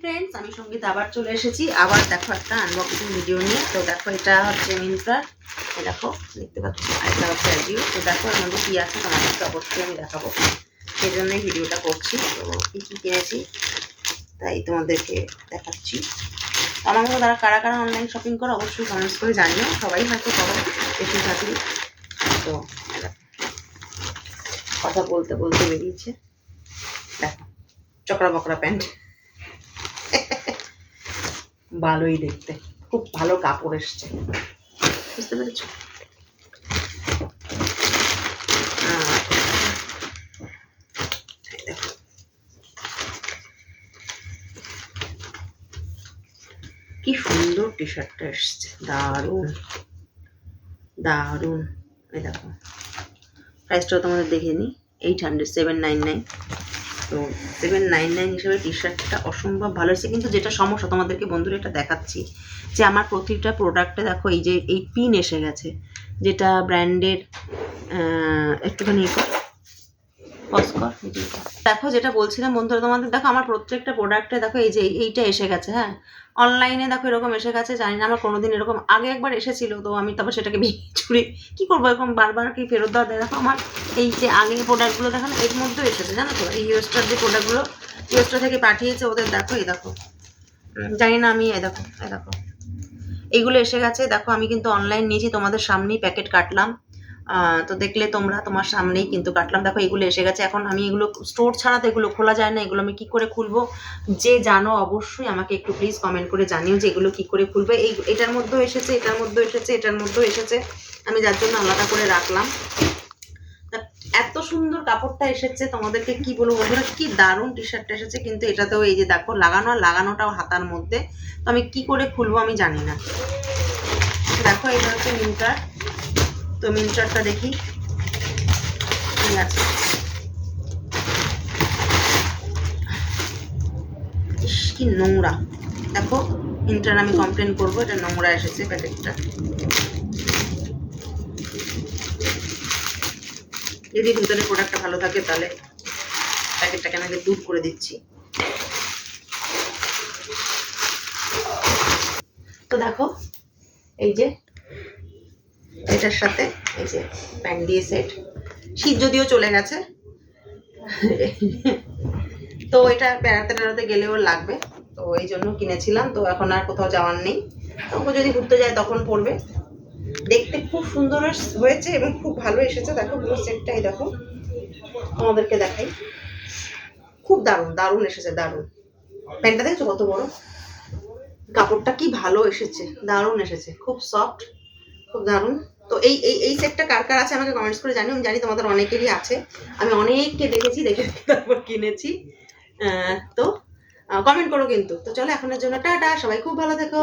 Friends, আমি সঙ্গীত আবার চলে এসেছি। আবার দেখো একটা আনবক্সিং ভিডিও নিয়ে। তো দেখো এটা হচ্ছে মিন্ত্রার, দেখো দেখতে পাচ্ছ, এটা হচ্ছে অ্যাজিও। তো দেখো এর মধ্যে কী আছে তোমাদেরকে অবশ্যই আমি দেখাবো, সেই জন্যই ভিডিওটা করছি। তো কী কী কিনেছি তাই তোমাদেরকে দেখাচ্ছি। আমার মতো তারা কারা কারা অনলাইন শপিং করো অবশ্যই কমেন্টস করে জানিও। সবাই হয়তো করো বেশিরভাগই। তো কথা বলতে বলতে বেরিয়েছে, দেখো চকরা বকরা প্যান্ট, ভালোই দেখতে, খুব ভালো কাপড় এসছে, বুঝতে পেরেছো? কি সুন্দর টি শার্টটা এসছে, দারুণ দারুণ। এই দেখো প্রাইসটাও তোমাদের দেখে নিই, 800, 799। তো 799 হিসেবে টি শার্টটা অসম্ভব ভালো এসেছে। কিন্তু যেটা সমস্যা তোমাদেরকে বন্ধুরা এটা দেখাচ্ছি, যে আমার প্রতিটা প্রোডাক্টে দেখো এই যে এই পিন এসে গেছে, যেটা ব্র্যান্ডের। একটুখানি দেখো যেটা বলছিলাম বন্ধুরা তোমাদের, দেখো আমার প্রত্যেকটা প্রোডাক্টে দেখো এই যে এইটা এসে গেছে। হ্যাঁ, অনলাইনে দেখো এরকম এসে গেছে, জানি না আমার কোনোদিন এরকম আগে একবার এসেছিল, তো আমি তারপর সেটাকে ভেঙে চুরি কী করবো, এরকম বারবার কি ফেরত দেওয়া দেয়। দেখো আমার এই যে আগে প্রোডাক্টগুলো দেখো এর মধ্যেও এসেছে, জানো তো, এই ইউএসটার যে প্রোডাক্টগুলো ইউএসটা থেকে পাঠিয়েছে ওদের, দেখো এই দেখো, জানি না আমি এই দেখো এইগুলো এসে গেছে। দেখো আমি কিন্তু অনলাইন নিয়েছি, তোমাদের সামনেই প্যাকেট কাটলাম। তো দেখলে তোমরা, তোমার সামনেই কিন্তু কাটলাম। দেখো এগুলো এসে গেছে। এখন আমি এগুলো স্টোর ছাড়া তো এগুলো খোলা যায় না, এগুলো আমি কী করে খুলবো? যে জানো অবশ্যই আমাকে একটু প্লিজ কমেন্ট করে জানিও যে এগুলো কী করে খুলবে। এটার মধ্যেও এসেছে, এটার মধ্যেও এসেছে, এটার মধ্যেও এসেছে, আমি যার জন্য আলাদা করে রাখলাম। এত সুন্দর কাপড়টা এসেছে, তোমাদেরকে কি বলবো বন্ধুরা, কি দারুণ টি শার্টটা এসেছে। কিন্তু এটাতেও এই যে দেখো লাগানো, আর লাগানোটাও হাতার মধ্যে। তো আমি কি করে খুলবো আমি জানি না। দেখো এটা হচ্ছে মিন্ত্রার। তো মিন্ত্রারটা দেখি কি আছে। কি নোংরা, দেখো মিন্ত্রার আমি কমপ্লেন করবো, এটা নোংরা এসেছে প্যাকেটটা। যদি ভিতরে প্রোডাক্টটা ভালো থাকে তাহলে প্যাকেটটাকে আমি দূর করে দিচ্ছি। তো দেখো এই যে এটার সাথে এই যে প্যান্ট দিয়ে সেট, শীত যদিও চলে গেছে, তো এটা বেড়াতে টেড়াতে গেলেও লাগবে, তো এই জন্য কিনেছিলাম। তো এখন আর কোথাও যাওয়ার নেই, তখন যদি ঘুরতে যায় তখন পরবে। দেখতে খুব সুন্দর হয়েছে এবং খুব ভালো এসেছে। দেখো পুরো সেটটাই দেখো, তোমাদেরকে দেখাই, খুব দারুণ দারুণ এসেছে, দারুণ। প্যান্টটা দেখছো কত বড়, কাপড়টা কি ভালো এসেছে, দারুণ এসেছে, খুব সফট, খুব দারুণ। তো এই সেটটা কার কার আছে আমাকে কমেন্টস করে জানিও। আমি জানি তোমাদের অনেকেরই আছে, আমি অনেককে দেখেছি, দেখে তারপর কিনেছি। তো কমেন্ট করো কিন্তু। তো চলো এখনের জন্য টাটা, সবাই খুব ভালো থেকো।